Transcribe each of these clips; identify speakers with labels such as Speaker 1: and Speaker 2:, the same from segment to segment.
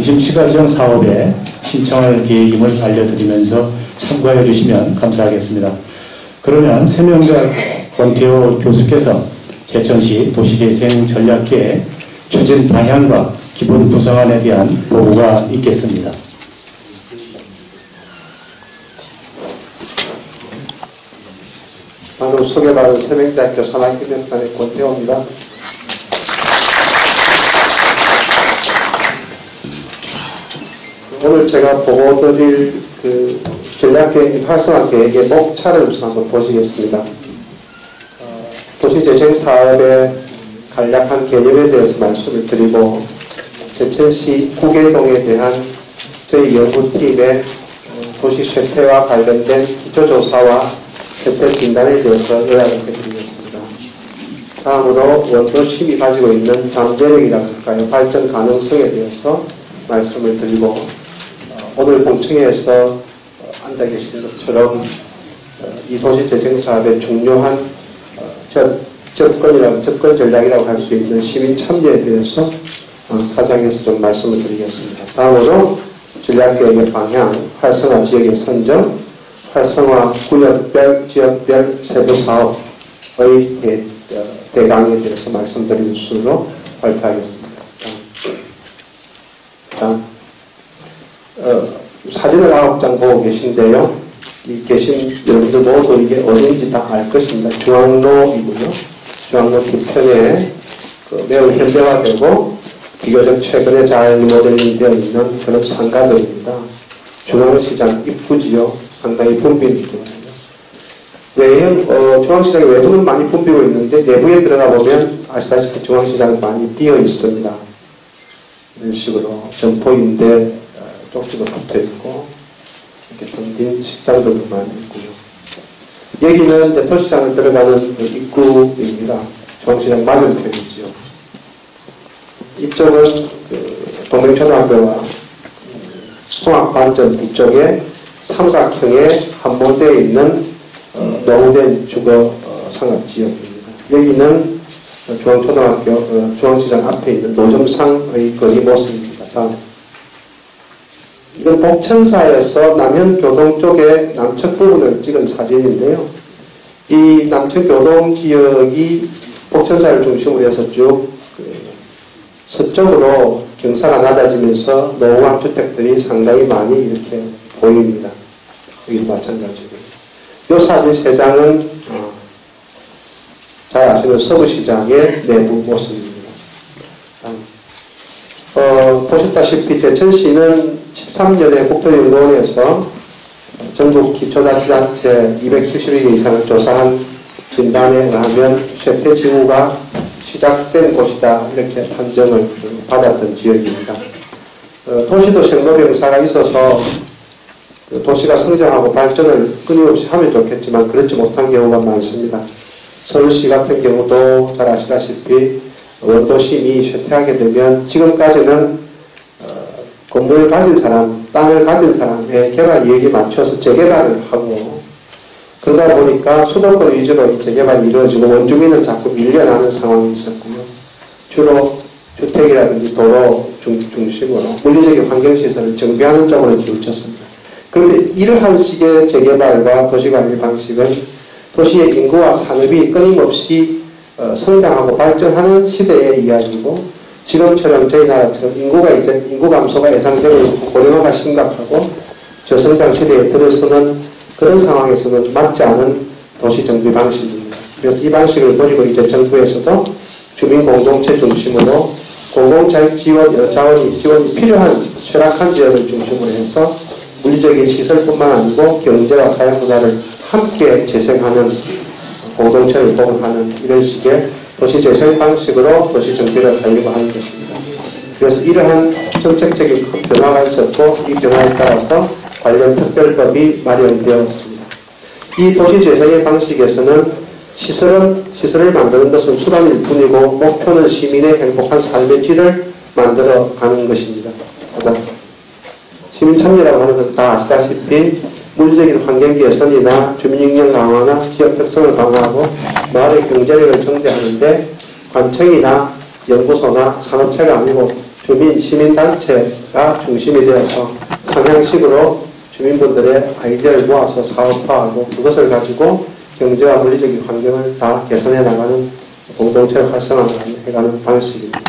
Speaker 1: 중심시가지정 사업에 신청할 계획임을 알려드리면서 참고해 주시면 감사하겠습니다. 그러면 세명자 권태호 교수께서 제천시 도시재생 전략계획 추진 방향과 기본 구성안에 대한 보고가 있겠습니다.
Speaker 2: 방금 소개받은 세명대학교 산학협력단의 권태호입니다. 오늘 제가 보고드릴 전략계획 활성화 계획의 목차를 우선 한번 보시겠습니다. 도시재생사업의 간략한 개념에 대해서 말씀을 드리고 제천시 구계동에 대한 저희 연구팀의 도시 쇠퇴와 관련된 기초조사와 쇠퇴 진단에 대해서 요약을 해드리겠습니다. 다음으로 원도심이 가지고 있는 잠재력이라고 할까요? 발전 가능성에 대해서 말씀을 드리고 오늘 공청회에서 앉아 계시는 것처럼 이 도시재생사업의 중요한 접근 전략이라고 할 수 있는 시민 참여에 대해서 사장에서 좀 말씀을 드리겠습니다. 다음으로 전략계획의 방향, 활성화 지역의 선정, 활성화 구역별, 지역별 세부 사업의 대강에 대해서 말씀드리는 순으로 발표하겠습니다. 사진을 9장 보고 계신데요. 이 계신 여러분들 모두 이게 어딘지 다 알 것입니다. 중앙로이고요. 중앙로 뒤편에 매우 현대화되고 비교적 최근에 잘 리모델링 되어 있는 그런 상가들입니다. 중앙시장 입구지요. 상당히 붐빈입니다. 중앙시장의 외부는 많이 붐비고 있는데 내부에 들어가 보면 아시다시피 중앙시장은 많이 비어 있습니다. 이런 식으로 점포인데 쪽지도 붙어 있고 이렇게 텅빈 식당들도 많이 있고요. 여기는 이제 도시장을 들어가는 입구입니다. 중앙시장 맞은편이지요. 이쪽은 동명초등학교와 송악반점 뒤쪽에 삼각형에 함몰되어 있는 노후된 주거 상업지역입니다. 여기는 중앙초등학교 중앙시장 앞에 있는 노점상의 거리 모습입니다. 다음. 이건 복천사에서 남현교동 쪽의 남측 부분을 찍은 사진인데요. 이 남측교동 지역이 복천사를 중심으로 해서 쭉 서쪽으로 경사가 낮아지면서 노후한 주택들이 상당히 많이 이렇게 보입니다. 여기도 마찬가지고요. 이 사진 3장은 잘 아시는 서부시장의 내부 모습입니다. 보셨다시피 제천시는 13년에 국토연구원에서 전국 기초자치단체 270개 이상을 조사한 진단에 의하면 쇠퇴 징후가 시작된 곳이다 이렇게 판정을 받았던 지역입니다. 도시도 생로병사가 있어서 도시가 성장하고 발전을 끊임없이 하면 좋겠지만 그렇지 못한 경우가 많습니다. 서울시 같은 경우도 잘 아시다시피 원도심이 쇠퇴하게 되면 지금까지는 건물을 가진 사람, 땅을 가진 사람의 개발 이익에 맞춰서 재개발을 하고 그러다 보니까 수도권 위주로 재개발이 이루어지고 원주민은 자꾸 밀려나는 상황이 있었고요. 주로 주택이라든지 도로 중심으로 물리적인 환경시설을 정비하는 쪽으로 기울쳤습니다. 그런데 이러한 식의 재개발과 도시관리 방식은 도시의 인구와 산업이 끊임없이 성장하고 발전하는 시대의 이야기고 지금처럼 저희 나라처럼 인구 감소가 예상되고 고령화가 심각하고 저성장 시대에 들어서는 그런 상황에서는 맞지 않은 도시 정비 방식입니다. 그래서 이 방식을 버리고 이제 정부에서도 주민 공동체 중심으로 지원이 필요한 쇠락한 지역을 중심으로 해서 물리적인 시설뿐만 아니고 경제와 사회문화를 함께 재생하는 공동체를 복원하는 이런 식의 도시재생 방식으로 도시정비를 하려고 하는 것입니다. 그래서 이러한 정책적인 변화가 있었고 이 변화에 따라서 관련 특별법이 마련되었습니다. 이 도시재생의 방식에서는 시설을 만드는 것은 수단일 뿐이고 목표는 시민의 행복한 삶의 질을 만들어가는 것입니다. 시민 참여라고 하는 건 다 아시다시피 물리적인 환경 개선이나 주민역량 강화나 지역 특성을 강화하고 마을의 경제력을 증대하는데 관청이나 연구소나 산업체가 아니고 시민단체가 중심이 되어서 상향식으로 주민분들의 아이디어를 모아서 사업화하고 그것을 가지고 경제와 물리적인 환경을 다 개선해 나가는 공동체를 활성화해가는 방식입니다.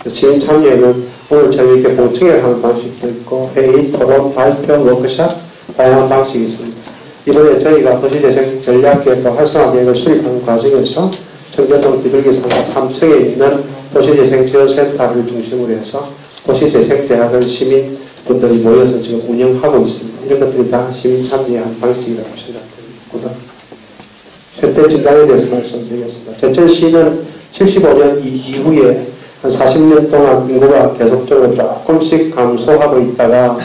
Speaker 2: 시민 참여에는 오늘처럼 이렇게 공청회를 하는 방식도 있고 회의, 토론, 발표, 워크숍 다양한 방식이 있습니다. 이번에 저희가 도시재생 전략계획과 활성화계획을 수립하는 과정에서 청계동 비둘기 상가 3층에 있는 도시재생지원센터를 중심으로 해서 도시재생대학을 시민분들이 모여서 지금 운영하고 있습니다. 이런 것들이 다 시민 참여한 방식이라고 생각됩니다. 쇠퇴 진단에 대해서 말씀드리겠습니다. 제천시는 75년 이후에 한 40년 동안 인구가 계속적으로 조금씩 감소하고 있다가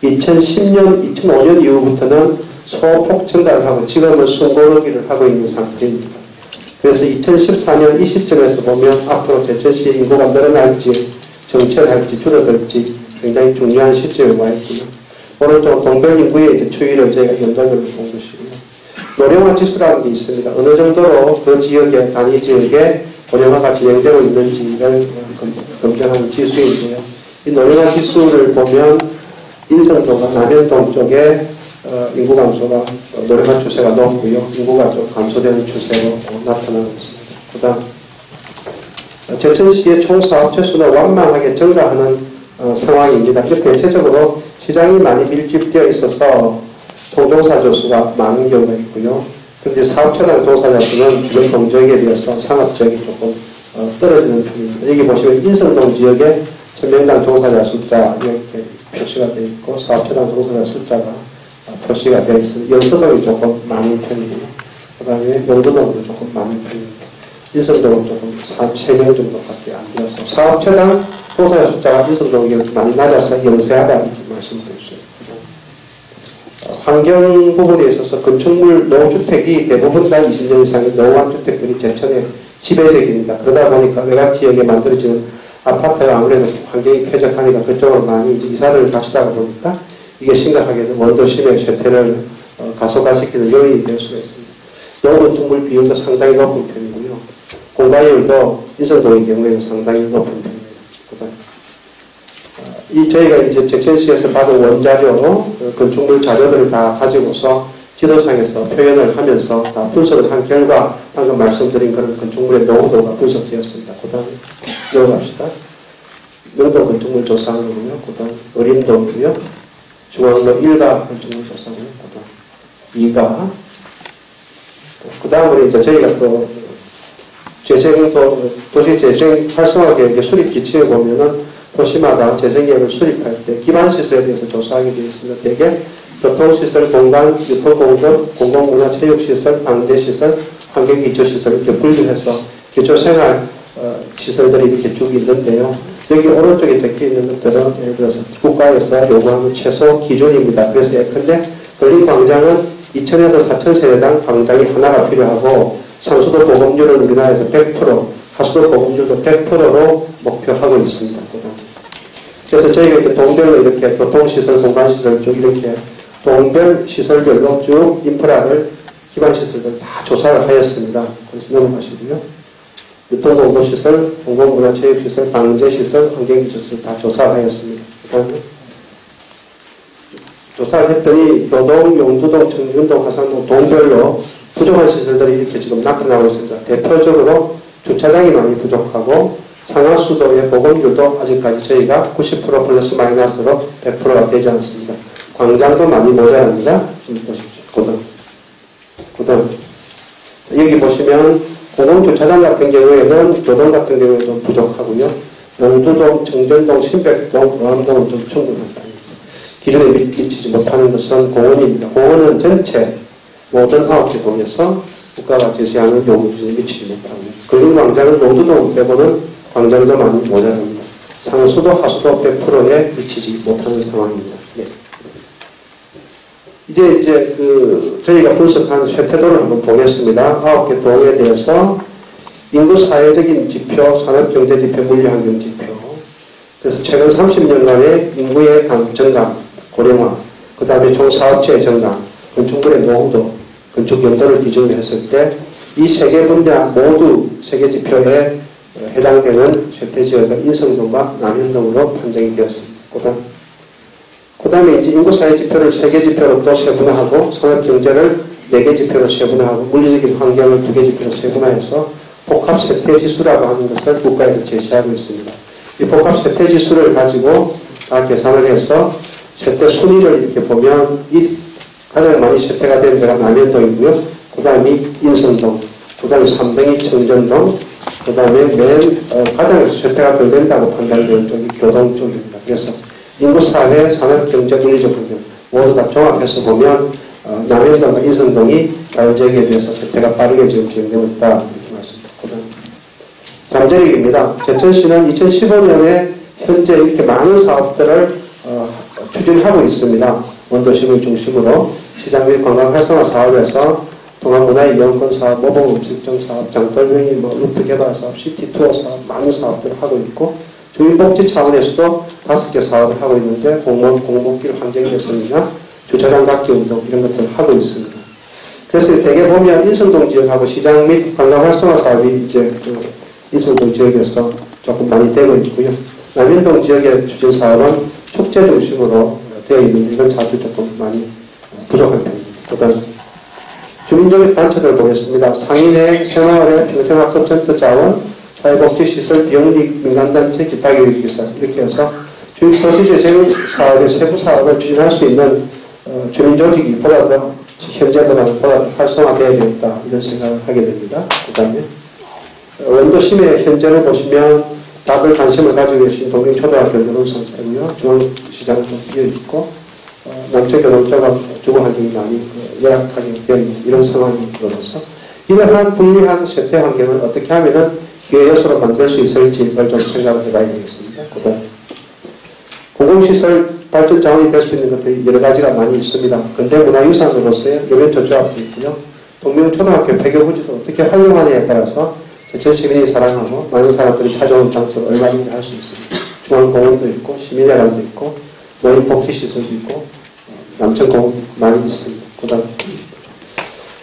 Speaker 2: 2010년, 2005년 이후부터는 소폭 증가를 하고 지금은 숨고르기를 하고 있는 상태입니다. 그래서 2014년 이 시점에서 보면 앞으로 제천시의 인구가 늘어날지 정체할지 줄어들지 굉장히 중요한 시점에 와 있고요. 오른쪽 동별 인구의 이제 추이를 저희가 연도별로 본 것이고요. 노령화 지수라는 게 있습니다. 어느 정도로 그 지역의 단위 지역에 노령화가 진행되고 있는지를 검증하는 지수인데요. 이 노령화 지수를 보면 인성도가 남현동 쪽에 인구 감소가 노령화 추세가 높고요. 인구가 좀 감소되는 추세로 나타나고 있습니다. 그 다음 제천시의 총 사업체 수는 완만하게 증가하는 상황입니다. 이게 대체적으로 시장이 많이 밀집되어 있어서 동종사자 수가 많은 경우가 있고요. 그런데 사업체당 종사자 수는 주변 동지역에 비해서 상업지역이 조금 떨어지는 편입니다. 여기 보시면 인성동 지역에 천명당 종사자 숫자 이렇게 표시가 되어 있고 사업체당 종사자 숫자가 표시가 되어 있습니다. 영서동이 조금 많은 편이고요. 그 다음에 용도동도 조금 많은 편입니다. 인성동은 조금 3명 정도밖에 안 되어서 사업체당 종사자 숫자가 인성동이 많이 낮아서 영세하다 이렇게 말씀드릴 수 있습니다. 환경 부분에 있어서 건축물 노후주택이 대부분 다 20년 이상의 노후한 주택들이 제천에 지배적입니다. 그러다 보니까 외곽 지역에 만들어지는 아파트가 아무래도 환경이 쾌적하니까 그쪽으로 많이 이제 이사들을 가시다가 보니까 이게 심각하게 원도심의 쇠퇴를 가속화시키는 요인이 될 수가 있습니다. 노후건축물 비율도 상당히 높은 편이고요. 공가율도 인성동의 경우에는 상당히 높은 편입니다. 저희가 이제 제천시에서 받은 원자료, 건축물 자료들을 다 가지고서 지도상에서 표현을 하면서 다 분석을 한 결과 방금 말씀드린 그런 건축물의 노후도가 분석되었습니다. 그 다음에 넘어갑시다. 명동 건축물 조사하고요. 그 다음 어림도고요. 중앙로 1가 건축물 조사고요. 그 다음 2가 그 다음으로 이제 저희가 또 도시재생 활성화 계획의 수립 기치에 보면은 도시마다 재생계획을 수립할 때 기반시설에 대해서 조사하게 되어 있습니다. 대개 교통시설, 공간, 유통공급, 공공문화, 체육시설, 방제시설, 환경기초시설 이렇게 분류해서 기초생활 시설들이 이렇게 쭉 있는데요. 여기 오른쪽에 적혀있는 것들은 예를 들어서 국가에서 요구하는 최소 기준입니다. 그래서 예컨대 근린광장은 2,000에서 4,000세대당 광장이 하나가 필요하고 상수도 보급률은 우리나라에서 100%, 하수도 보급률도 100%로 목표하고 있습니다. 그래서 저희가 이렇게 동별로 이렇게 교통시설, 공간시설 쭉 이렇게 동별 시설별로 쭉 인프라를 기반시설들 다 조사를 하였습니다. 그래서 넘어가시고요. 유통공급시설, 공공문화체육시설, 방제시설, 환경기초시설 다 조사를 하였습니다. 그 다음에 조사를 했더니 교동, 용두동, 청균동, 화산동 동별로 부족한 시설들이 이렇게 지금 나타나고 있습니다. 대표적으로 주차장이 많이 부족하고 상하수도의 보급률도 아직까지 저희가 90% 플러스 마이너스로 100%가 되지 않습니다. 광장도 많이 모자랍니다. 좀 보십시오. 그 다음 여기 보시면 공공주차장 같은 경우에는 교동 같은 경우에 좀 부족하고요. 용두동, 청전동, 신백동, 어암동은 좀 충분합니다. 기준에 미치지 못하는 것은 공원입니다. 공원은 전체 모든 9개 동에서 국가가 제시하는 요구 기준에 미치지 못하고요. 근린광장은 용두동 빼고는 광장도 많이 모자랍니다. 상수도, 하수도 100%에 미치지 못하는 상황입니다. 예. 이제 저희가 분석한 쇠퇴도를 한번 보겠습니다. 9개 동에 대해서 인구 사회적인 지표, 산업경제 지표, 물리환경 지표. 그래서 최근 30년간의 인구의 증감, 고령화, 그 다음에 총 사업체의 증감, 건축물의 노후도, 건축 연도를 기준으로 했을 때 이 세 개 분야 모두 세 개 지표에 해당되는 쇠퇴지역은 인성동과 남현동으로 판정이 되었습니다. 그 다음에 이제 인구사회 지표를 3개 지표로 또 세분화하고 산업경제를 4개 지표로 세분화하고 물리적인 환경을 2개 지표로 세분화해서 복합 쇠퇴지수라고 하는 것을 국가에서 제시하고 있습니다. 이 복합 쇠퇴지수를 가지고 다 계산을 해서 쇠퇴 순위를 이렇게 보면 가장 많이 쇠퇴가 된 데가 남현동이고요. 그 다음이 인성동, 그 다음에 3등이 청정동, 그 다음에 가장 쇠퇴가 덜 된다고 판단되는 쪽이 교동 쪽입니다. 그래서 인구사회, 산업경제, 물리적 환경 모두 다 종합해서 보면 남현동과 인성동이 다른 지역에 비해서 쇠퇴가 빠르게 지금 진행되고 있다 이렇게 말씀드렸거든요. 잠재력입니다. 제천시는 2015년에 현재 이렇게 많은 사업들을 추진하고 있습니다. 원도심을 중심으로 시장 및 관광 활성화 사업에서 동안문화의 이용권 사업, 모범음식점 사업, 장돌명이 루트 개발 사업, 시티 투어 사업, 많은 사업들을 하고 있고 주민복지 차원에서도 5개 사업을 하고 있는데 공목길 환경 개선이나 주차장 각지 운동 이런 것들을 하고 있습니다. 그래서 대개 보면 인성동 지역하고 시장 및 관광 활성화 사업이 이제 인성동 지역에서 조금 많이 되고 있고요. 남현동 지역의 추진 사업은 축제 중심으로 되어 있는데 이건 자주 조금 많이 부족한 편입니다. 그다음 주민조직 단체들 보겠습니다. 상인회, 새마을회, 평생학습센터 자원, 사회복지시설, 비영리 민간단체, 기타교육기사 이렇게 해서 도시재생 사업의 세부 사업을 추진할 수 있는 주민조직이 현재보다는 보다 더 활성화되어야 되겠다 이런 생각을 하게 됩니다. 그 다음에 원도심의 현재를 보시면 다들 관심을 가지고 계신 동명초등학교 이런 상태고요. 중앙시장은 좀 비어있고 농촌교동자가 주거환경이 많이 열악하게 되어 있는 이런 상황으로서 이러한 불리한 쇠퇴 환경을 어떻게 하면 기회 요소로 만들 수 있을지를 좀 생각을 해봐야 되겠습니다. 그다음 공공시설 발전 자원이 될 수 있는 것들이 여러 가지가 많이 있습니다. 근대문화유산으로서의 여변조조합도 있고요. 동명초등학교 폐교부지도 어떻게 활용하느냐에 따라서 전 시민이 사랑하고 많은 사람들이 찾아오는 장소를 얼마든지 할 수 있습니다. 중앙공원도 있고 시민회관도 있고 노인 복지시설도 있고 남천공원도 많이 있습니다. 그 다음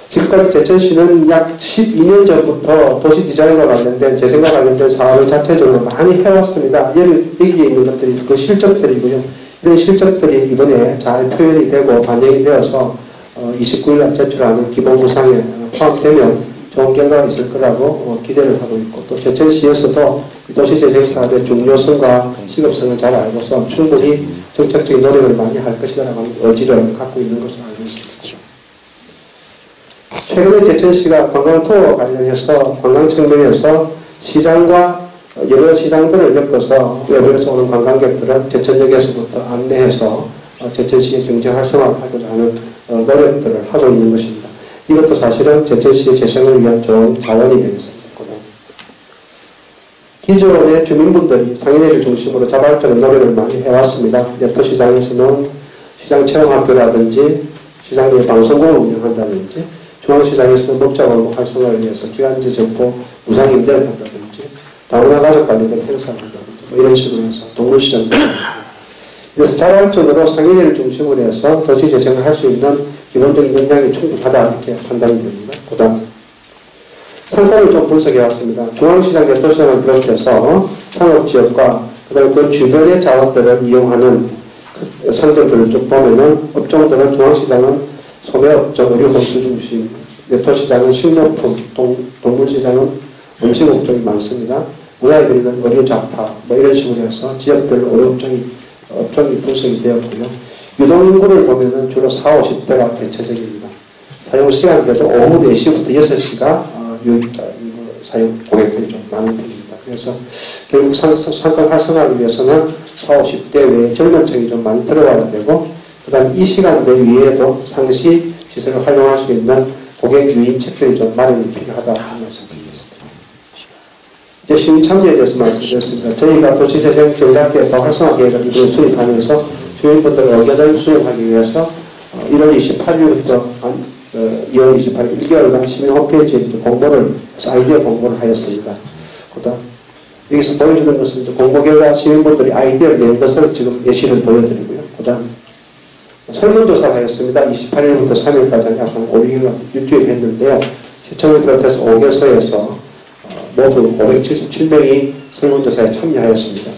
Speaker 2: 지금까지 제천시는 약 12년 전부터 도시 디자인과 관련된 재생과 관련된 사업을 자체적으로 많이 해왔습니다. 여기에 있는 것들이 그 실적들이고요. 이런 실적들이 이번에 잘 표현이 되고 반영이 되어서 29일날 제출하는 기본구상에 포함되면 좋은 결과가 있을 거라고 기대를 하고 있고 또 제천시에서도 도시재생사업의 중요성과 시급성을 잘 알고서 충분히 정책적인 노력을 많이 할 것이라고 하는 의지를 갖고 있는 것으로 알고 있습니다. 최근에 제천시가 관광투어 관련해서 관광 측면에서 시장과 여러 시장들을 엮어서 외부에서 오는 관광객들을 제천역에서부터 안내해서 제천시의 경제 활성화를 하고자 하는 노력들을 하고 있는 것입니다. 이것도 사실은 제천시의 재생을 위한 좋은 자원이 되겠습니다. 기존의 주민분들이 상인회를 중심으로 자발적인 노력을 많이 해왔습니다. 네토시장에서는 시장체험학교라든지 시장 내 방송국을 운영한다든지 중앙시장에서는 먹자골목 활성화를 위해서 기간제 점포 무상임대를 한다든지 다문화 가족 관련된 행사를 한다든지 이런 식으로 해서 동물시장도 그래서 자발적으로 상인회를 중심으로 해서 도시재생을 할 수 있는 기본적인 역량이 충분하다 이렇게 판단이 됩니다. 그 다음 상권을 좀 분석해 왔습니다. 중앙시장 네토시장을 비롯해서 상업지역과 그 다음에 그 주변의 자원들을 이용하는 상점들을 쭉 보면은 업종들은 중앙시장은 소매업종, 의료공수 중심, 네토시장은 식료품, 동물시장은 음식업종이 많습니다. 문화에 그리는 의료잡화 이런 식으로 해서 지역별로 의료업종이 분석이 되었고요. 유동인구를 보면은 주로 40, 50대가 대체적입니다. 사용시간대도 오후 4시부터 6시가 사용 고객들이 좀 많은 편입니다. 그래서 결국 상권 활성화를 위해서는 40, 50대 외에 젊은 층이 좀 많이 들어가야 되고 그 다음에 이 시간대 위에도 상시 시설을 활용할 수 있는 고객 유인책들이 좀 마련이 필요하다는 말씀드리겠습니다. 이제 시민 참여에 대해서 말씀드렸습니다. 저희가 도시재생 전략계획과 활성화 계획을 이번에 수립하면서 주민분들 의견을 수렴하기 위해서 1월 28일부터 2월 28일 1개월간 시민 홈페이지에 공모를 아이디어 공모를 하였습니다. 그다음 여기서 보여주는 것은 공모 결과 시민분들이 아이디어를 낸 것을 지금 예시를 보여드리고요. 그다음 설문조사를 하였습니다. 28일부터 3일까지 약 5, 6일간 일주일 했는데요. 시청을 비롯해서 5개소에서 모두 577명이 설문조사에 참여하였습니다.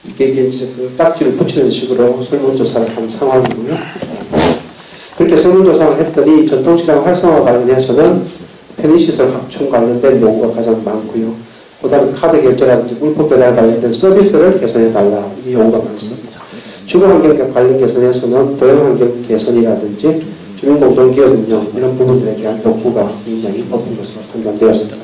Speaker 2: 이게 이제 그 딱지를 붙이는 식으로 설문조사를 한 상황이고요. 그렇게 설문조사를 했더니 전통시장 활성화 관련해서는 편의시설 확충 관련된 요구가 가장 많고요. 그 다음에 카드 결제라든지 물품 배달 관련된 서비스를 개선해달라. 이 요구가 많습니다. 주거환경 관련 개선에서는 보행환경 개선이라든지 주민공동기업 운영 이런 부분들에 대한 욕구가 굉장히 높은 것으로 판단되었습니다.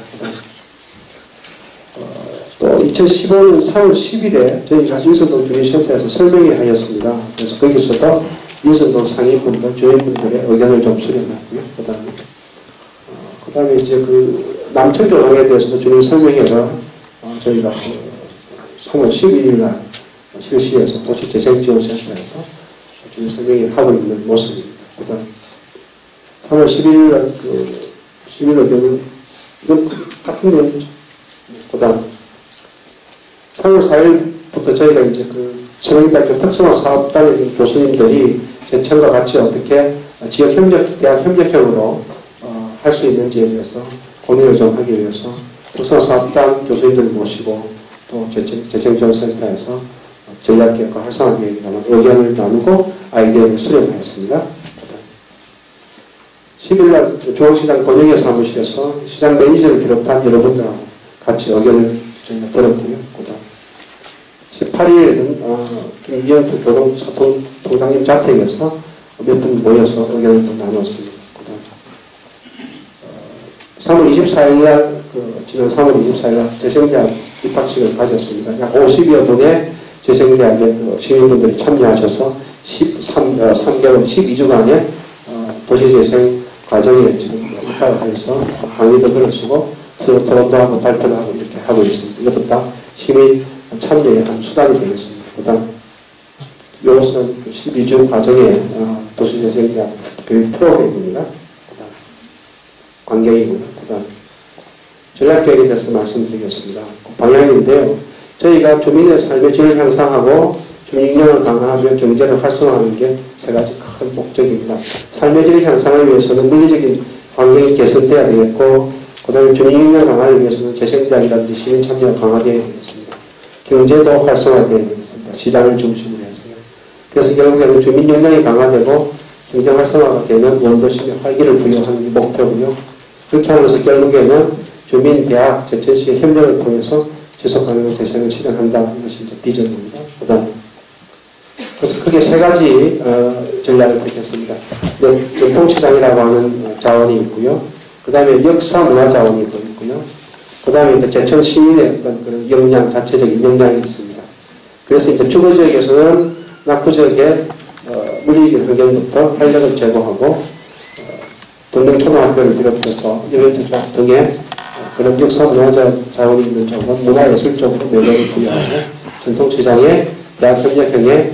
Speaker 2: 또 2015년 4월 10일에 저희가 인선동 주민센터에서 설명회 하였습니다. 그래서 거기서도 인선동 상인분들, 주민분들의 의견을 좀 수렴했고요. 그 다음에 이제 그 남천교동에 대해서도 주민 설명회를 저희가 3월 11일 날 실시해서 도시재생지원센터에서 주민 설명회를 하고 있는 모습입니다. 그 다음 3월 11일 날 그 시민 의견은 이건 같은 내용이죠. 그 다음 3월 4일부터 저희가 이제 그 청양대학교 특성화 사업단의 교수님들이 제천과 같이 어떻게 지역 협력, 대학 협력형으로 할 수 있는지에 대해서 고민을 좀 하기 위해서 특성화 사업단 교수님들 모시고 또 재생지원센터에서 전략계획과 활성화 계획에 관한 의견을 나누고 아이디어를 수렴하였습니다. 10일날 중앙시장 권영회 사무실에서 시장 매니저를 비롯한 여러분들하고 같이 의견을 저희가 들었고요. 18일에는 김기현 교동사통장님 자택에서 몇 분 모여서 의견을 나눴습니다. 3월 24일날 지난 3월 24일날 재생대학 입학식을 가졌습니다. 약 50여 분의 재생대학의 시민분들이 참여하셔서 3개월 12주간의 도시재생 과정에 지금 입학을 해서 강의도 들어주고 서로 토론도 하고 발표도 하고 이렇게 하고 있습니다. 이것도 다 시민 참여의 한 수단이 되겠습니다. 그 다음 이것은 12주 과정의 도시재생대학 교육 프로그램입니다. 그 다음 관계이고요. 그 다음 전략계획에 대해서 말씀드리겠습니다. 그 방향인데요. 저희가 주민의 삶의 질을 향상하고 주민력을 강화하며 경제를 활성화하는 게 세 가지 큰 목적입니다. 삶의 질 향상을 위해서는 물리적인 환경이 개선돼야 되겠고 그 다음에 주민력 강화를 위해서는 재생대학이라든지 시민 참여가 강화되어야 되겠습니다. 경제도 활성화되어야 되겠습니다. 시장을 중심으로 해서요. 그래서 결국에는 주민 역량이 강화되고 경제 활성화가 되는 원도심의 활기를 부여하는 게 목표고요. 그렇게 하면서 결국에는 주민, 대학, 제천시의 협력을 통해서 지속가능한 재생을 실현한다는 것이 이제 비전입니다. 그 다음 그래서 크게 세 가지 전략을 택했습니다. 전통시장이라고 하는 자원이 있고요. 그 다음에 역사 문화 자원이 있고요. 그 다음에 이제 제천 시민의 어떤 그런 역량, 자체적인 역량이 있습니다. 그래서 이제 주거지역에서는 낙후지역의 물리적인 환경부터 활력을 제공하고 동명초등학교를 비롯해서 이벤트조합 등의 그런 역사 문화 자원이 있는 쪽은 문화예술적으로 매력을 부여하고 전통시장의 대학 협력형의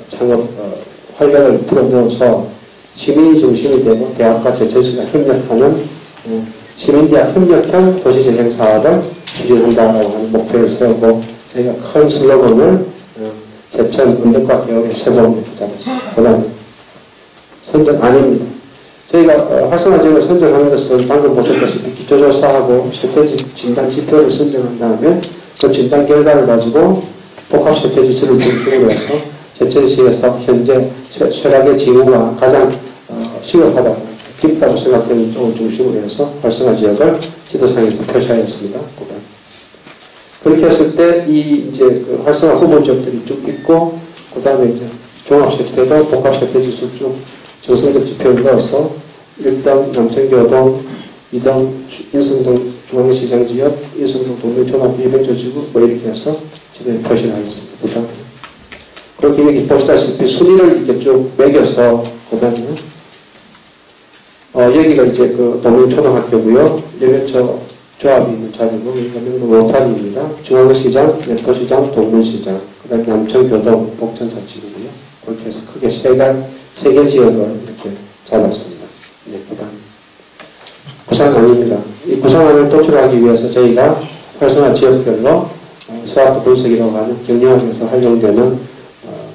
Speaker 2: 창업 활력을 불어넣어서 시민이 중심이 되고 대학과 제천시가 협력하는 시민대학 협력형 도시재생 사업을 추진한다고 하는 목표를 세우고 저희가 큰 슬로건을 제천 운덕과 개혁의 세범을 붙잡았습니다. 그다음 선정 아닙니다. 저희가 활성화 지역을 선정하는 것은 방금 보셨다시피 기초조사하고 쇠퇴지 진단 지표를 선정한 다음에 그 진단 결과를 가지고 복합 쇠퇴지를 중심으로 해서 제천시에서 현재 쇠락의 징후가 가장 심각하다, 깊다고 생각되는 쪽을 중심으로 해서 활성화 지역을 지도상에서 표시하였습니다. 그렇게 했을 때 이제 그 활성화 후보 지역들이 쭉 있고 그 다음에 이제 종합쇠퇴도 복합쇠퇴지수 쭉 정성적 지표를 넣어서 1등 남천교동, 2등 인성동 중앙시장지역, 인성동 동명초등학교 이벤트지구 뭐 이렇게 해서 지도에 표시를 하겠습니다. 그 다음에 그렇게 여기 보시다시피 순위를 이렇게 쭉 매겨서 그 다음에 여기가 이제 그 동명초등학교고요. 여기 저 조합이 있는 자리고 여기가 명동 로타리입니다. 중앙시장, 랩토시장, 동문시장, 그 다음에 남천교동, 복천사지구고요. 그렇게 해서 크게 세 개 지역을 이렇게 잡았습니다. 네, 그 다음 구상안입니다. 이 구상안을 도출하기 위해서 저희가 활성화 지역별로 스와트 분석이라고 하는 경영학에서 활용되는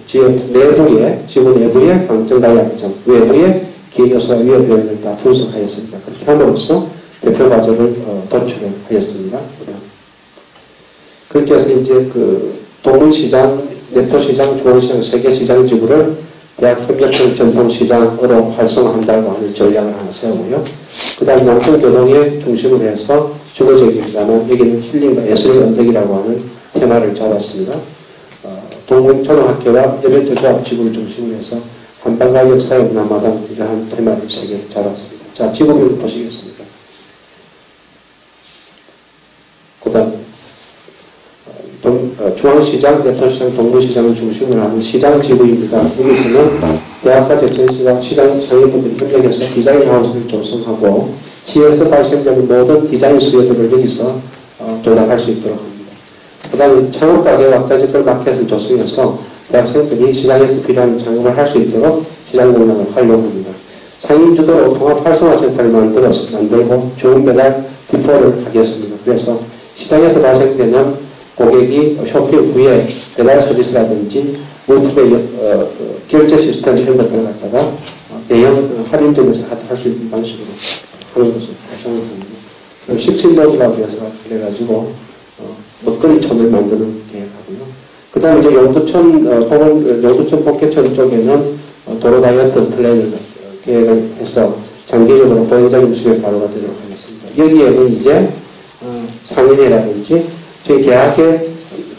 Speaker 2: 지역 내부의, 지구 내부의 강점과 약점, 외부의 기회 요소와 위협 요인을 다 분석하였습니다. 그렇게 함으로써 대표 과제를 도출을 하였습니다. 그렇게 해서 이제 그 동문시장, 네토시장, 중앙시장, 세계시장 지구를 대학협력형 전통시장으로 활성화한다고 하는 전략을 하나 세우고요. 그 다음 양평교동에 중심으로 해서 주거적입니다만 여기는 힐링과 예술의 언덕이라고 하는 테마를 잡았습니다. 동문초등학교와 여변초조합 지구를 중심으로 해서 한방과 역사의 문화마당 이러한 테마를 3개 잡았습니다. 자, 지구별로 보시겠습니다. 그 다음 중앙시장, 네토시장, 동문시장을 중심으로 하는 시장지구입니다. 여기서는 대학과 제천시가 시장 상인분들이 협력해서 디자인 하우스를 조성하고 시에서 발생되는 모든 디자인 수요들을 여기서 조달할 수 있도록 합니다. 그 다음에 창업가게 왁자지껄 마켓을 조성해서 대학생들이 시장에서 필요한 창업을 할 수 있도록 시장 공간을 활용합니다. 상인주도로 통합 활성화센터를 만들고 좋은 배달 디포를 하겠습니다. 그래서 시장에서 발생되는 고객이 쇼핑 후에 배달 서비스라든지 물품의 결제 시스템 이런 것들을 갖다가 대형 할인점에서 할 수 있는 방식으로 하는 것을 구상을 합니다. 식신로드라고 해서 그래가지고 먹거리촌을 만드는 계획하고요. 그 다음에 이제 용두천 복개천 쪽에는 도로 다이어트 플랜을 계획을 해서 장기적으로 보행적인 수의 발효가 되도록 하겠습니다. 여기에는 이제 상인회라든지 저희 대학의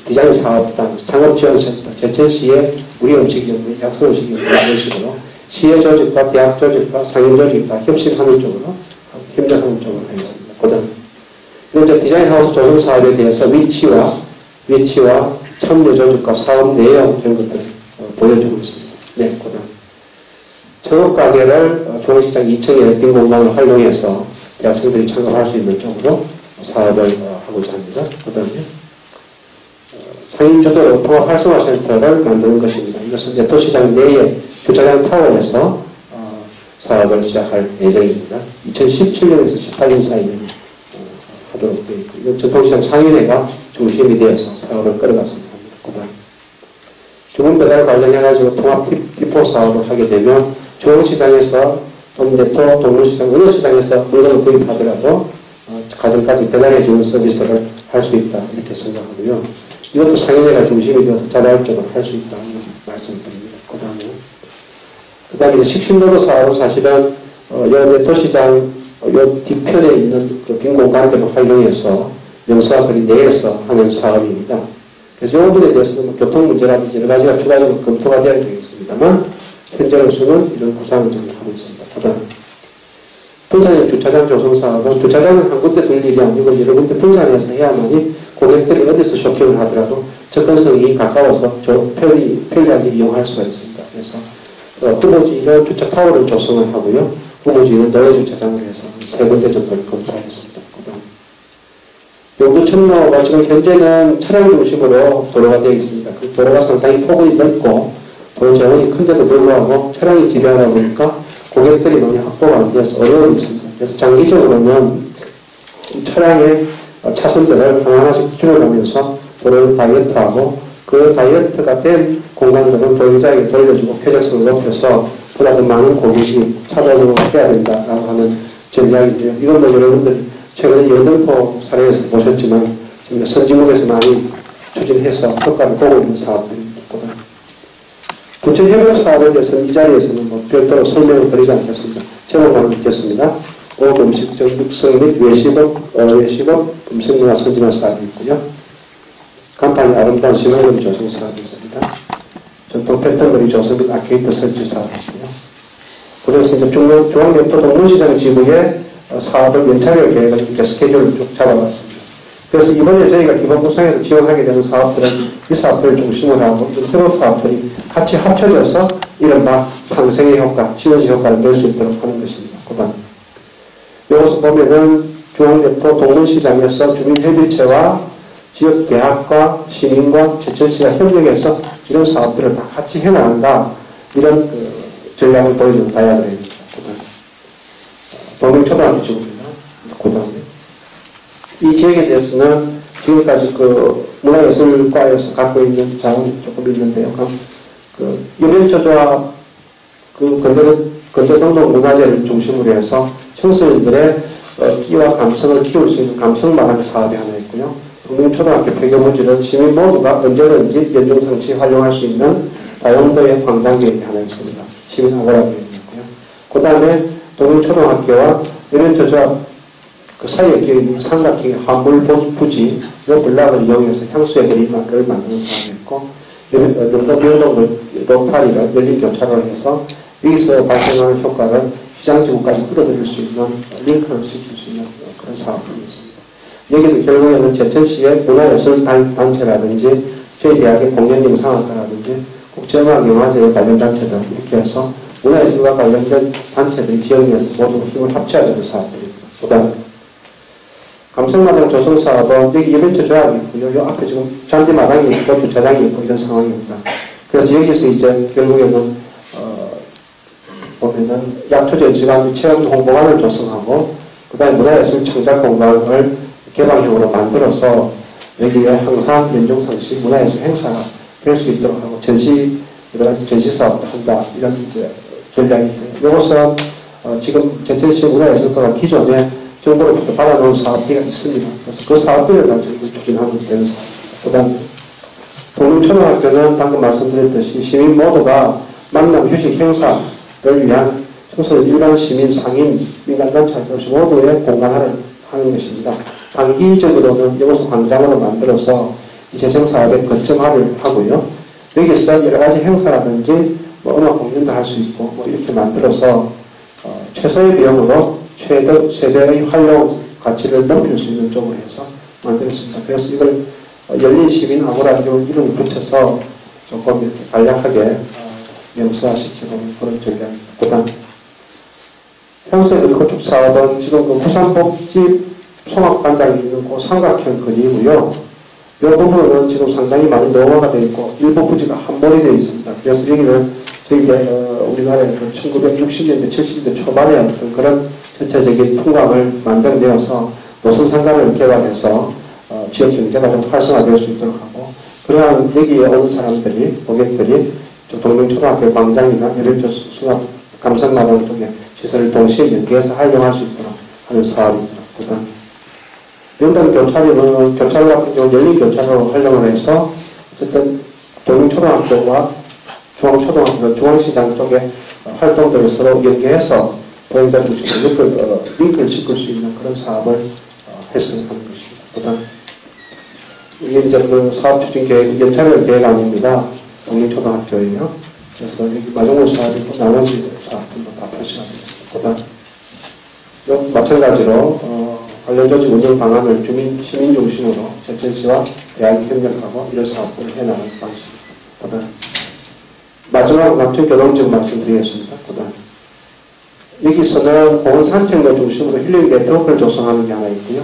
Speaker 2: 디자인 사업단, 창업지원센터, 제천시의 우리 음식연구회, 약성음식연구회 이런 식으로 시의 조직과 대학 조직과 상인 조직과 협식하는 쪽으로 협력하는 쪽으로 하겠습니다. 그 다음 이제 디자인 하우스 조성 사업에 대해서 위치와 참여 조직과 사업 내용 이런 것들을 보여주고 있습니다. 네, 그 다음 창업가게를 중앙시장 2층의 빈 공간을 활용해서 대학생들이 창업할 수 있는 쪽으로 사업을 하고자 합니다. 그 다음에 상인주도로 통합 활성화센터를 만드는 것입니다. 이것은 네토시장 내에 주차장 타워에서 사업을 시작할 예정입니다. 2017년에서 18년 사이에 하도록 되어 있고 이건 전통시장 상인회가 중심이 되어서 사업을 끌어갔습니다. 그 다음 주문배달 관련해가지고 통합 디포 사업을 하게 되면 중앙시장에서 네토 동문시장 어느 시장에서 물건을 구입하더라도 가정까지 배달해주는 서비스를 할 수 있다 이렇게 생각하고요. 이것도 상인회가 중심이 되어서 자발적으로 할 수 있다는 말씀드립니다. 그 다음에 식신로드 사업은 사실은 네토시장 뒤편에 있는 그 빈 공간들을 활용해서 명소와 거리 내에서 하는 사업입니다. 그래서 이 부분에 대해서는 교통 문제라든지 여러 가지가 추가적으로 검토가 되어야 되겠습니다만 현재로서는 이런 구상을 좀 하고 있습니다. 그 다음 분산형 주차장 조성 사업은 주차장을 한 군데 둘 일이 아니고 여러 군데 분산해서 해야만이 고객들이 어디서 쇼핑을 하더라도 접근성이 가까워서 편리하게 이용할 수가 있습니다. 그래서 후보지는 주차 타워를 조성을 하고요. 후보지는 노예 주차장을 해서 3군데 정도를 검토하겠습니다. 용두천로가 지금 현재는 차량 중심으로 도로가 되어 있습니다. 그 도로가 상당히 폭이 넓고 도로 재원이 큰데도 불구하고 차량이 지배하다 보니까 고객들이 많이 확보가 안 되어서 어려움이 있습니다. 그래서 장기적으로는 차량의 차선들을 하나하나씩 줄여가면서 도로를 다이어트하고 그 다이어트가 된 공간들은 보행자에게 돌려주고 쾌적성을 높여서 보다 더 많은 고객이 차도로 해야 된다라고 하는 전략인데요. 이건 뭐 여러분들 최근에 여덟포 사례에서 보셨지만 지금 선진국에서 많이 추진해서 효과를 보고 있는 사업들입니다. 부처협력 사업에 대해서는 이 자리에서는 뭐 별도로 설명을 드리지 않겠습니다. 제목만 읽겠습니다. 5음식 정육성 및 외식업 음식문화 선진화 사업이 있고요. 간판이 아름다운 신호등 조성 사업이 있습니다. 전통 패턴거리 조성 및 아케이드 설치 사업이 있고요. 그래서 이제 중앙네토 동문시장 지구에 사업을 연차별 계획을 이렇게 스케줄을 쭉 잡아봤습니다. 그래서 이번에 저희가 기본구상에서 지원하게 되는 사업들은 이 사업들을 중심으로 하고 협업 사업들이 같이 합쳐져서 이른바 상생의 효과, 시너지 효과를 낼 수 있도록 하는 것입니다. 그 다음 여기서 보면은 중앙네토 동문시장에서 주민협의체와 지역대학과 시민과 제천시가 협력해서 이런 사업들을 다 같이 해나간다. 이런 전략을 보여주는 다이아그램입니다. 동명초등학교 지구입니다. 그 다음에 이 지역에 대해서는 지금까지 문화예술과에서 갖고 있는 자원이 조금 있는데요. 여변초조합 건대동로 문화재를 중심으로 해서 청소년들의 끼와 감성을 키울 수 있는 감성마당 사업이 하나 있고요. 동명초등학교 폐교부지는 시민 모두가 언제든지 연중상시 활용할 수 있는 다용도의 광장 계획이 하나 있습니다. 시민 아고라 계획이 있고요. 그 다음에 동명초등학교와 연변저조합 그 사이에 끼어있는 삼각형의 화물 부지, 이 블락을 이용해서 향수의 그림을 만드는 사업이 있고, 영동교동 로타리를 열린 교차로를 해서 여기서 발생하는 효과를 시장지구까지 끌어들일 수 있는 링크를 시킬 수 있는 그런 사업들이 있습니다. 여기도 결국에는 제천시의 문화예술단체라든지 저희 대학의 공연영상학과라든지 국제음악영화제 관련 단체들 이렇게 해서 문화예술과 관련된 단체들이 지역 내에서 모두 힘을 합쳐야 되는 사업들입니다. 그 다음 감성마당 조성사업은 여기 이벤트 조합이 있고요. 요 앞에 지금 잔디마당이 있고 주차장이 있고 이런 상황입니다. 그래서 여기서 이제 결국에는 보면은 약초전시관 체험 홍보관을 조성하고 그 다음에 문화예술 창작 공간을 개방형으로 만들어서 여기에 항상 연중상시 문화예술 행사가 될 수 있도록 하고 여러 가지 전시 사업도 한다 이런 이제 전략이 있고요. 이것은 지금 제천시 문화예술과가 기존에 정부로부터 받아놓은 사업비가 있습니다. 그래서 그 사업비를 가지고 추진하면 되는 사업입니다. 그 다음 동명초등학교는 방금 말씀드렸듯이 시민 모두가 만남 휴식 행사를 위한 청소년 일반 시민 상인 민간단체 없이 모두의 공간화를 하는 것입니다. 단기적으로는 이곳을 광장으로 만들어서 재생사업에 거점화를 하고요. 여기서 여러 가지 행사라든지 뭐 음악 공연도 할 수 있고 뭐 이렇게 만들어서 최소의 비용으로 세대의 활용 가치를 높일 수 있는 쪽으로 해서 만들었습니다. 그래서 이걸 열린 시민 아고라 이름을 붙여서 조금 이렇게 간략하게 명사시키는 그런 전략입니다. 그 다음 향수의 건축 사업은 지금 그 부산복지 송악반장이 있는 그 삼각형 거리이고요. 이 부분은 지금 상당히 많이 노후화가 되어 있고 일부 부지가 함몰이 되어 있습니다. 그래서 여기를 저희가 우리나라의 1960년대 70년대 초반에 어떤 그런 전체적인 풍광을 만들어내어서 노선상가를 개발해서 지역 경제가 좀 활성화될 수 있도록 하고 그러한 여기에 오는 사람들이 고객들이 동명초등학교 광장이나 예를 수납 감성마당 쪽에 시설을 동시에 연계해서 활용할 수 있도록 하는 사업입니다. 그다음 연간 교차로는 교차로 같은 경우 열린 교차로로 활용을 해서 어쨌든 동명초등학교와 중앙초등학교, 중앙시장 쪽에 활동들을 서로 연계해서 보행자 중심으로 링크를 짚을 수 있는 그런 사업을 했으면 하는 것입니다. 그 다음 이게 이제 그 사업 추진 계획, 연차별 계획 아닙니다. 동명초등학교예요. 그래서 여기 마중물 사업이고 나머지 사업들도 다 표시가 되어 있습니다. 그 다음 마찬가지로 관련 조직 운영 방안을 시민 중심으로 제천시와 대학이 협력하고 이런 사업들을 해나가는 방식입니다. 그 다음 마지막 남천교동지역 말씀드리겠습니다. 그 다음 여기서는 공원 산책로 중심으로 힐링 네트워크를 조성하는 게 하나 있고요.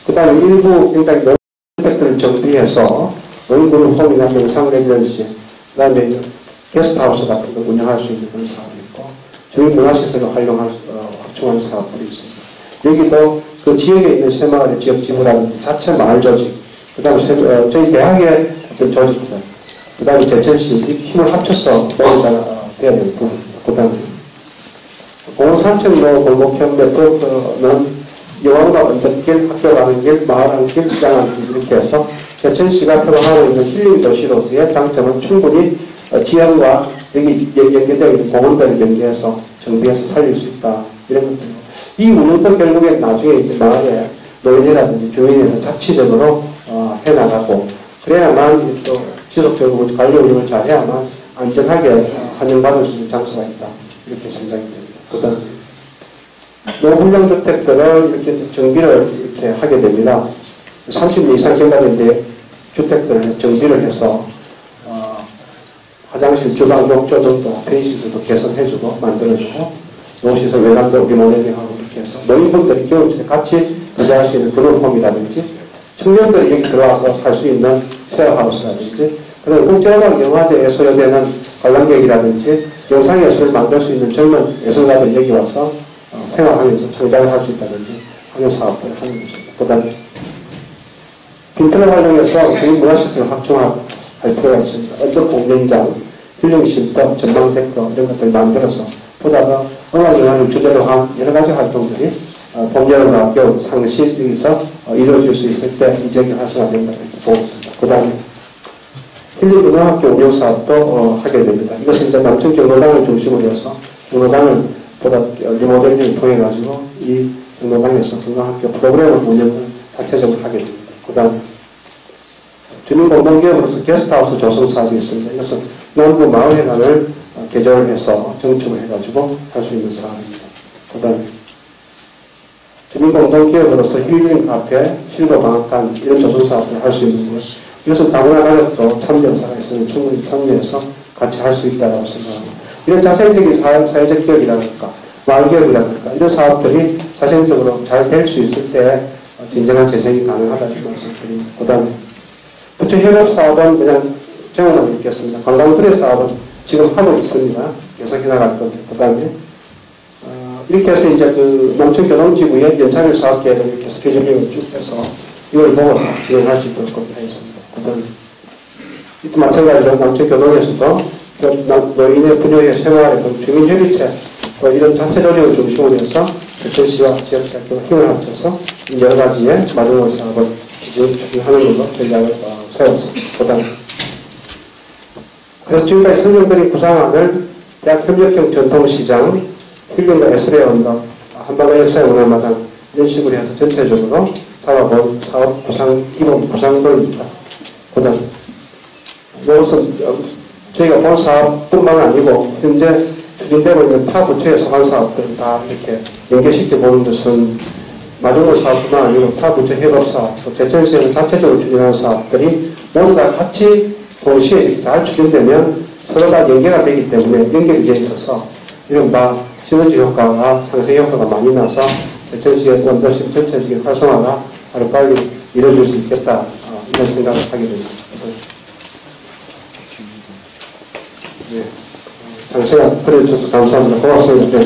Speaker 2: 그 다음에 일부 굉장히 넓은 주택들을 정비해서 노인그룹 홈이나 명상 레지던시, 그 다음에 게스트하우스 같은 걸 운영할 수 있는 그런 사업이 있고 주민문화시설을 확충하는 사업들이 있습니다. 여기도 그 지역에 있는 새마을의 지역지구라든지 자체 마을 조직, 그 다음에 저희 대학의 어떤 조직들, 그 다음에 제천시 이렇게 힘을 합쳐서 노래가 돼야 되는 부분입니다. 그 다음에 공원산책로 골목형 네트워크는 여왕과 언덕길, 학교 가는 길, 마을 한 길, 시장 한 길 이렇게 해서 제천시가 표방하고 있는 힐링 도시로서의 장점을 충분히 지역과 여기 연계되어 있는 공원들을 연계해서 정비해서 살릴 수 있다. 이런 것들. 이 운영도 결국엔 나중에 이제 마을에 노인이라든지 주민에서 자치적으로 해나가고 그래야만 또 지속적으로 관리 운영을 잘 해야만 안전하게 환영받을 수 있는 장소가 있다. 이렇게 생각이 됩니다. 그 다음 노후불량 주택들을 이렇게 정비를 이렇게 하게 됩니다. 30년 이상 경과된 주택들을 정비를 해서 화장실, 주방, 욕조 등도 폐시설도 개선해주고 만들어주고 노시설 외관도 리모델링하고 이렇게 해서 노인분들이 겨울철에 같이 거주할 수 있는 그룹홈이라든지 청년들이 여기 들어와서 살 수 있는 쉐어하우스라든지 그다음에 국제음악 영화제에 소요되는 관람객이라든지 영상예술을 만들 수 있는 젊은 예술가들이 여기 와서 생활하면서 창작을 할 수 있다든지 하는 사업들을 하는 것입니다. 그 다음에 빈트를 활용해서 주민문화시설을 확충할 필요가 있습니다. 언덕 공연장, 힐링쉼터, 전망 데크 이런 것들을 만들어서 보다 더 음악영화를 주제로 한 여러 가지 활동들이 봄, 여름, 가을, 겨울 상시 여기서 이루어질 수 있을 때 이 지역이 활성화된다 이렇게 보고 있습니다. 그 다음에 힐링고등학교 운영사업도 하게 됩니다. 이것은 이제 남천 경로당을 중심으로 해서 경로당을 보다 리모델링을 통해 가지고 이 경로당에서 건강학교 프로그램을 운영을 자체적으로 하게 됩니다. 그 다음 주민공동기업으로서 게스트하우스 조성 사업이 있습니다. 이것은 남부 마을회관을 개조를 해서 정축을 해가지고 할 수 있는 사업입니다. 그 다음에 주민공동기업으로서 힐링 카페, 실버 방앗간 이런 조성 사업을 할 수 있는 것. 이것은 다문화 가족도 참여사가 있으면 충분히 참여해서 같이 할 수 있다고 생각합니다. 이런 자생적인 사회적 기업이라든가 마을기업이라든가 이런 사업들이 자생적으로 잘 될 수 있을 때 진정한 재생이 가능하다는 말씀드립니다. 그 다음에 부처 협업 사업은 그냥 제목만 읽겠습니다. 관광거래 사업은 지금 하고 있습니다. 계속 해나갈 겁니다. 그 다음에 이렇게 해서 이제 그 농촌교동지구의 연착륙 사업 계획을 이렇게 스케줄링을 쭉 해서 이걸 보고서 진행할 수 있도록 그렇게 하겠습니다. 그 다음에 이때 마찬가지로 농촌교동에서도 노인의 분유의 생활에 주민협의체 이런 자체 조직을 중심으로 해서 대천시와 지역대학교가 힘을 합쳐서 여러 가지의 마지막 사업을 추진하는 걸로 전략을 세웠습니다. 그 다음에 그래서 지금까지 설명드린 구상안을 대학협력형 전통시장, 힐링과 예술의 언덕, 한반도 역사의 문화마당 이런 식으로 해서 전체적으로 잡아본 사업 구상, 기본 구상도입니다. 그 다음 이것은 저희가 본 사업뿐만 아니고 현재 추진되고 있는 타 부처의 소관 사업들을 다 이렇게 연계시켜 보는 것은 마중물 사업뿐만 아니고 타 부처 협업 사업, 또 제천시에서 자체적으로 추진하는 사업들이 모두 다 같이 동시에 이렇게 잘 추진되면 서로 다 연계가 되기 때문에 연결이 되어 있어서 이른바 시너지 효과가 상쇄 효과가 많이 나서 제천시의 원도심 전체적인 활성화가 하루빨리 이루어질 수 있겠다 이런 생각을 하게 됩니다. 네. 장시간 들어주셔서 감사합니다. 고맙습니다.